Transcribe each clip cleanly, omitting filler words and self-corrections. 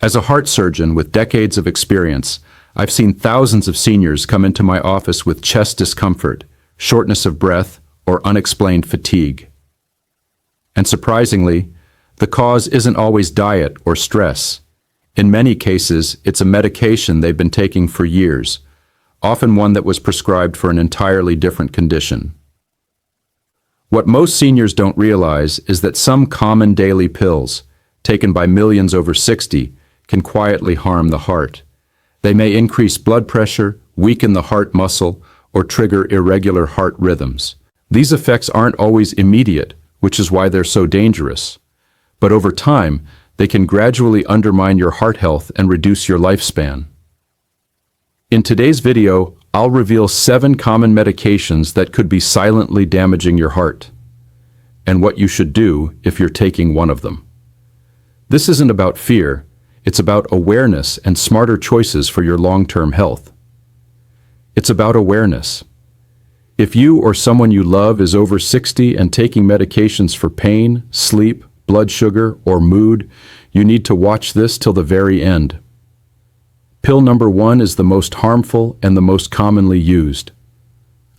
As a heart surgeon with decades of experience, I've seen thousands of seniors come into my office with chest discomfort, shortness of breath, or unexplained fatigue. And surprisingly, the cause isn't always diet or stress. In many cases, it's a medication they've been taking for years, often one that was prescribed for an entirely different condition. What most seniors don't realize is that some common daily pills, taken by millions over 60, can quietly harm the heart. They may increase blood pressure, weaken the heart muscle, or trigger irregular heart rhythms. These effects aren't always immediate, which is why they're so dangerous. But over time, they can gradually undermine your heart health and reduce your lifespan. In today's video, I'll reveal 7 common medications that could be silently damaging your heart, and what you should do if you're taking one of them. This isn't about fear, it's about awareness and smarter choices for your long-term health. It's about awareness. If you or someone you love is over 60 and taking medications for pain, sleep, blood sugar, or mood, you need to watch this till the very end. Pill number 1 is the most harmful and the most commonly used.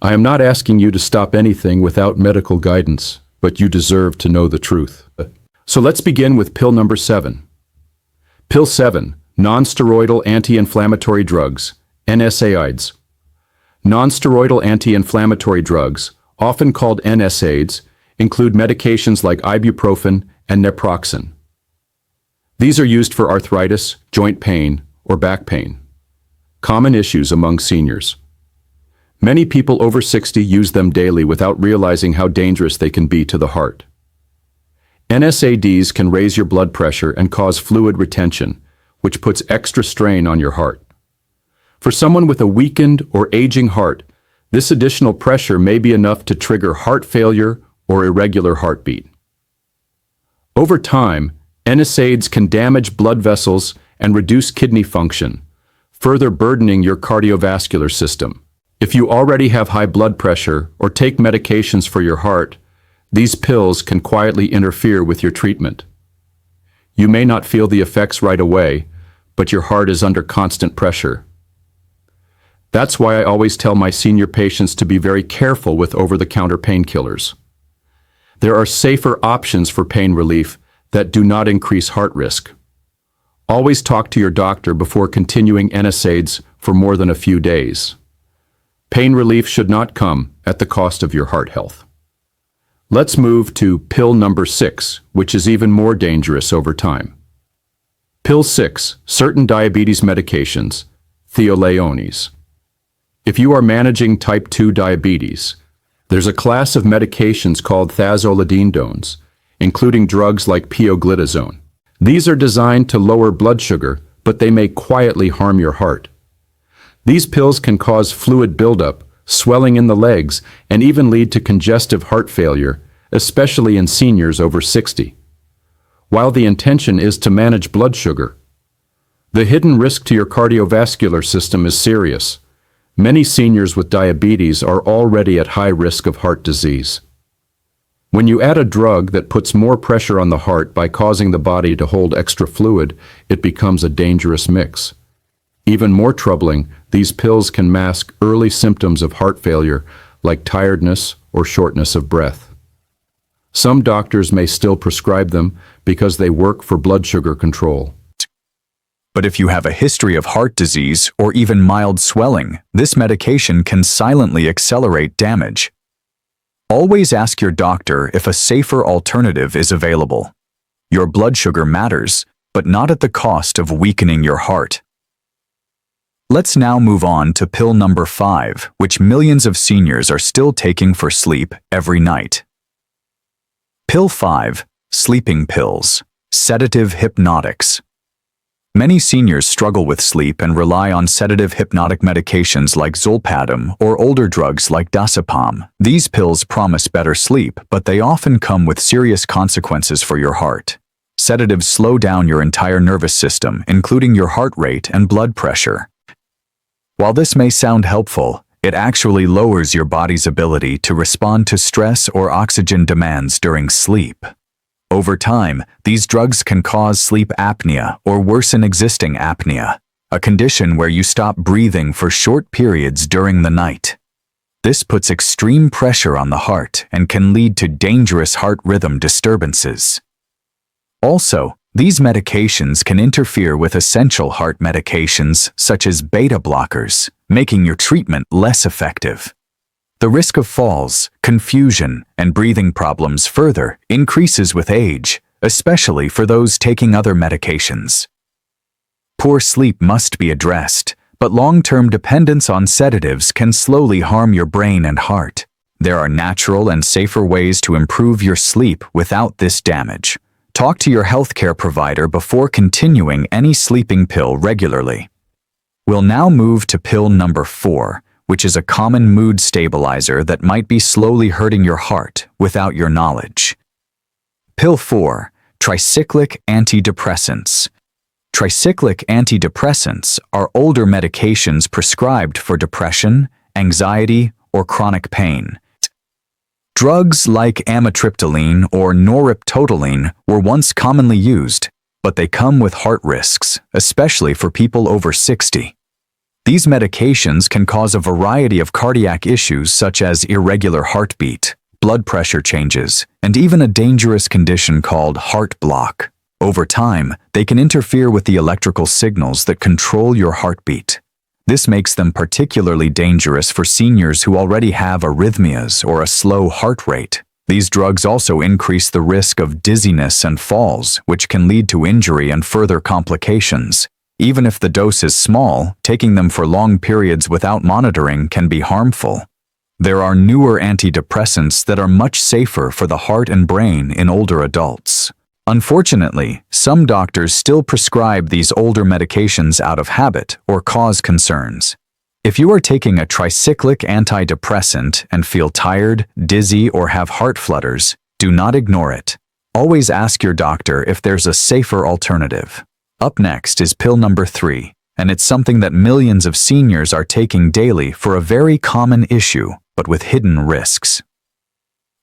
I am not asking you to stop anything without medical guidance, but you deserve to know the truth. So let's begin with pill number 7. Pill 7, non-steroidal anti-inflammatory drugs, NSAIDs. Non-steroidal anti-inflammatory drugs, often called NSAIDs, include medications like ibuprofen and naproxen. These are used for arthritis, joint pain, or back pain. Common issues among seniors. Many people over 60 use them daily without realizing how dangerous they can be to the heart. NSAIDs can raise your blood pressure and cause fluid retention, which puts extra strain on your heart. For someone with a weakened or aging heart, this additional pressure may be enough to trigger heart failure or irregular heartbeat. Over time, NSAIDs can damage blood vessels and reduce kidney function, further burdening your cardiovascular system. If you already have high blood pressure or take medications for your heart, these pills can quietly interfere with your treatment. You may not feel the effects right away, but your heart is under constant pressure. That's why I always tell my senior patients to be very careful with over-the-counter painkillers. There are safer options for pain relief that do not increase heart risk. Always talk to your doctor before continuing NSAIDs for more than a few days. Pain relief should not come at the cost of your heart health. Let's move to pill number 6, which is even more dangerous over time. Pill 6, certain diabetes medications, thioliones. If you are managing type 2 diabetes, there's a class of medications called thiazolidindones, including drugs like pioglitazone. These are designed to lower blood sugar, but they may quietly harm your heart. These pills can cause fluid buildup, swelling in the legs, and even lead to congestive heart failure, especially in seniors over 60. While the intention is to manage blood sugar, the hidden risk to your cardiovascular system is serious. Many seniors with diabetes are already at high risk of heart disease. When you add a drug that puts more pressure on the heart by causing the body to hold extra fluid, it becomes a dangerous mix. Even more troubling, these pills can mask early symptoms of heart failure like tiredness or shortness of breath. Some doctors may still prescribe them because they work for blood sugar control. But if you have a history of heart disease or even mild swelling, this medication can silently accelerate damage. Always ask your doctor if a safer alternative is available. Your blood sugar matters, but not at the cost of weakening your heart. Let's now move on to pill number 5, which millions of seniors are still taking for sleep every night. Pill 5, sleeping pills, sedative hypnotics. Many seniors struggle with sleep and rely on sedative hypnotic medications like zolpidem or older drugs like diazepam. These pills promise better sleep, but they often come with serious consequences for your heart. Sedatives slow down your entire nervous system, including your heart rate and blood pressure. While this may sound helpful, it actually lowers your body's ability to respond to stress or oxygen demands during sleep. Over time, these drugs can cause sleep apnea or worsen existing apnea, a condition where you stop breathing for short periods during the night. This puts extreme pressure on the heart and can lead to dangerous heart rhythm disturbances. Also, these medications can interfere with essential heart medications such as beta blockers, making your treatment less effective. The risk of falls, confusion, and breathing problems further increases with age, especially for those taking other medications. Poor sleep must be addressed, but long-term dependence on sedatives can slowly harm your brain and heart. There are natural and safer ways to improve your sleep without this damage. Talk to your healthcare provider before continuing any sleeping pill regularly. We'll now move to pill number 4, which is a common mood stabilizer that might be slowly hurting your heart without your knowledge. Pill 4, tricyclic antidepressants. Tricyclic antidepressants are older medications prescribed for depression, anxiety, or chronic pain. Drugs like amitriptyline or noriptotyline were once commonly used, but they come with heart risks, especially for people over 60. These medications can cause a variety of cardiac issues such as irregular heartbeat, blood pressure changes, and even a dangerous condition called heart block. Over time, they can interfere with the electrical signals that control your heartbeat. This makes them particularly dangerous for seniors who already have arrhythmias or a slow heart rate. These drugs also increase the risk of dizziness and falls, which can lead to injury and further complications. Even if the dose is small, taking them for long periods without monitoring can be harmful. There are newer antidepressants that are much safer for the heart and brain in older adults. Unfortunately, some doctors still prescribe these older medications out of habit or cause concerns. If you are taking a tricyclic antidepressant and feel tired, dizzy, or have heart flutters, do not ignore it. Always ask your doctor if there's a safer alternative. Up next is pill number 3, and it's something that millions of seniors are taking daily for a very common issue, but with hidden risks.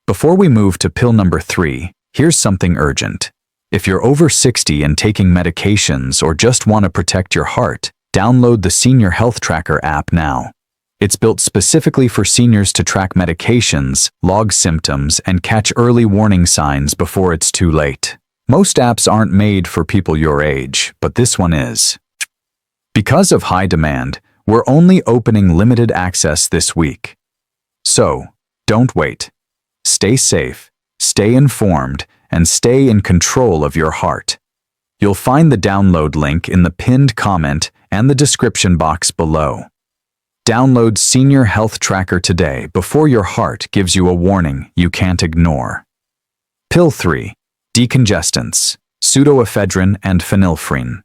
Before we move to pill number 3, here's something urgent. If you're over 60 and taking medications or just want to protect your heart, download the Senior Health Tracker app now. It's built specifically for seniors to track medications, log symptoms, and catch early warning signs before it's too late. Most apps aren't made for people your age, but this one is. Because of high demand, we're only opening limited access this week. So, don't wait. Stay safe, stay informed, and stay in control of your heart. You'll find the download link in the pinned comment and the description box below. Download Senior Health Tracker today before your heart gives you a warning you can't ignore. Pill 3. Decongestants, pseudoephedrine and phenylphrine.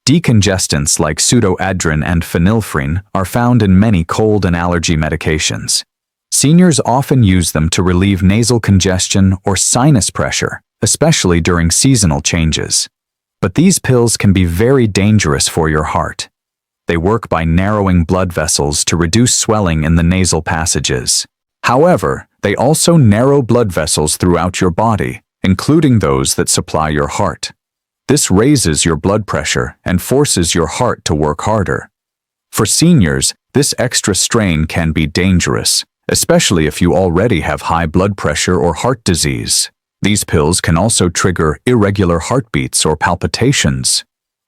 Decongestants like pseudoephedrine and phenylphrine are found in many cold and allergy medications. Seniors often use them to relieve nasal congestion or sinus pressure, especially during seasonal changes. But these pills can be very dangerous for your heart. They work by narrowing blood vessels to reduce swelling in the nasal passages. However, they also narrow blood vessels throughout your body, including those that supply your heart. This raises your blood pressure and forces your heart to work harder. For seniors, this extra strain can be dangerous, especially if you already have high blood pressure or heart disease. These pills can also trigger irregular heartbeats or palpitations.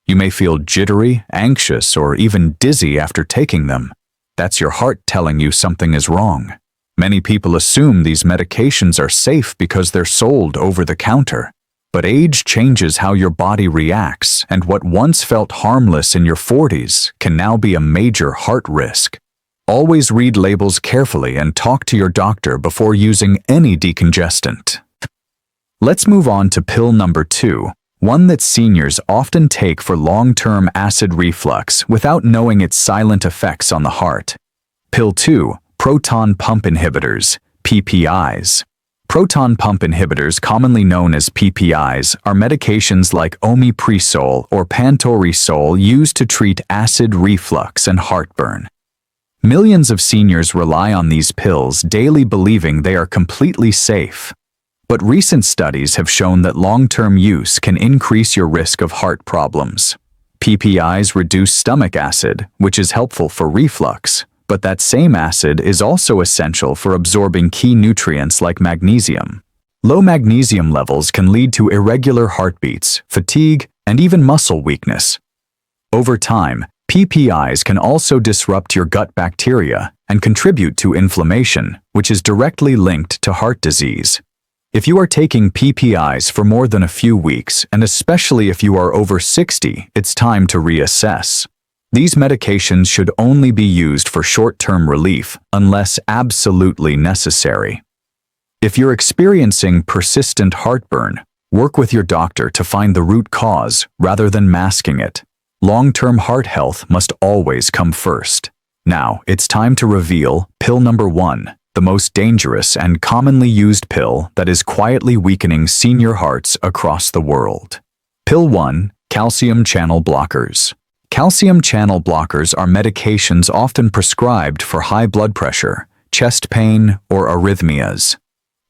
You may feel jittery, anxious, or even dizzy after taking them. That's your heart telling you something is wrong. Many people assume these medications are safe because they're sold over the counter. But age changes how your body reacts, and what once felt harmless in your 40s can now be a major heart risk. Always read labels carefully and talk to your doctor before using any decongestant. Let's move on to pill number 2, one that seniors often take for long-term acid reflux without knowing its silent effects on the heart. Pill 2, proton pump inhibitors, PPIs. Proton pump inhibitors, commonly known as PPIs, are medications like omeprazole or pantosol used to treat acid reflux and heartburn. Millions of seniors rely on these pills daily, believing they are completely safe. But recent studies have shown that long-term use can increase your risk of heart problems. PPIs reduce stomach acid, which is helpful for reflux, but that same acid is also essential for absorbing key nutrients like magnesium. Low magnesium levels can lead to irregular heartbeats, fatigue, and even muscle weakness. Over time, PPIs can also disrupt your gut bacteria and contribute to inflammation, which is directly linked to heart disease. If you are taking PPIs for more than a few weeks, and especially if you are over 60, it's time to reassess. These medications should only be used for short-term relief unless absolutely necessary. If you're experiencing persistent heartburn, work with your doctor to find the root cause rather than masking it. Long-term heart health must always come first. Now, it's time to reveal pill number 1, the most dangerous and commonly used pill that is quietly weakening senior hearts across the world. Pill 1, calcium channel blockers. Calcium channel blockers are medications often prescribed for high blood pressure, chest pain, or arrhythmias.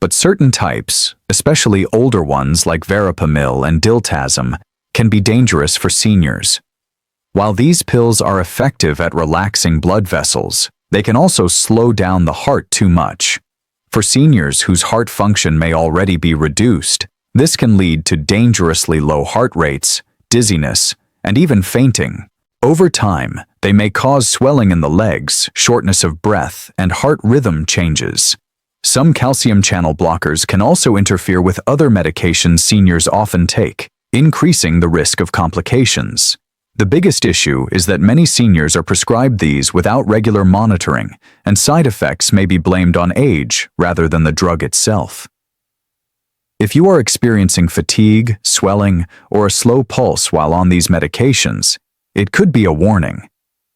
But certain types, especially older ones like verapamil and diltiazem, can be dangerous for seniors. While these pills are effective at relaxing blood vessels, they can also slow down the heart too much. For seniors whose heart function may already be reduced, this can lead to dangerously low heart rates, dizziness, and even fainting. Over time, they may cause swelling in the legs, shortness of breath, and heart rhythm changes. Some calcium channel blockers can also interfere with other medications seniors often take, increasing the risk of complications. The biggest issue is that many seniors are prescribed these without regular monitoring, and side effects may be blamed on age rather than the drug itself. If you are experiencing fatigue, swelling, or a slow pulse while on these medications, it could be a warning.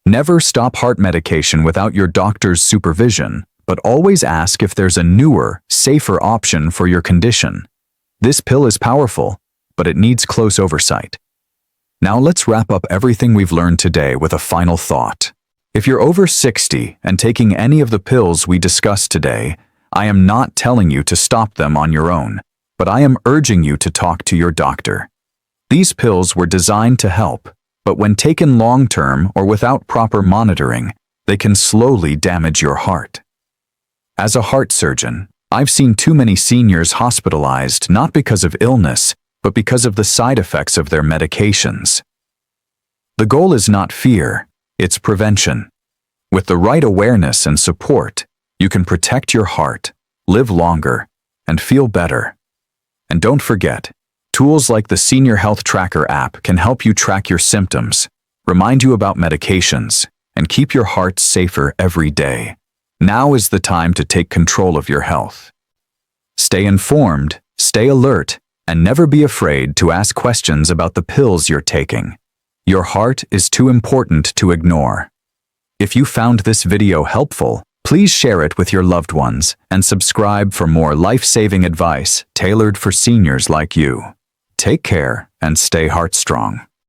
Never stop heart medication without your doctor's supervision, but always ask if there's a newer, safer option for your condition. This pill is powerful, but it needs close oversight. Now let's wrap up everything we've learned today with a final thought. If you're over 60 and taking any of the pills we discussed today, I am not telling you to stop them on your own, but I am urging you to talk to your doctor. These pills were designed to help, but when taken long-term or without proper monitoring, they can slowly damage your heart. As a heart surgeon, I've seen too many seniors hospitalized not because of illness, but because of the side effects of their medications. The goal is not fear, it's prevention. With the right awareness and support, you can protect your heart, live longer, and feel better. And don't forget, tools like the Senior Health Tracker app can help you track your symptoms, remind you about medications, and keep your heart safer every day. Now is the time to take control of your health. Stay informed, stay alert, and never be afraid to ask questions about the pills you're taking. Your heart is too important to ignore. If you found this video helpful, please share it with your loved ones and subscribe for more life-saving advice tailored for seniors like you. Take care and stay heart strong.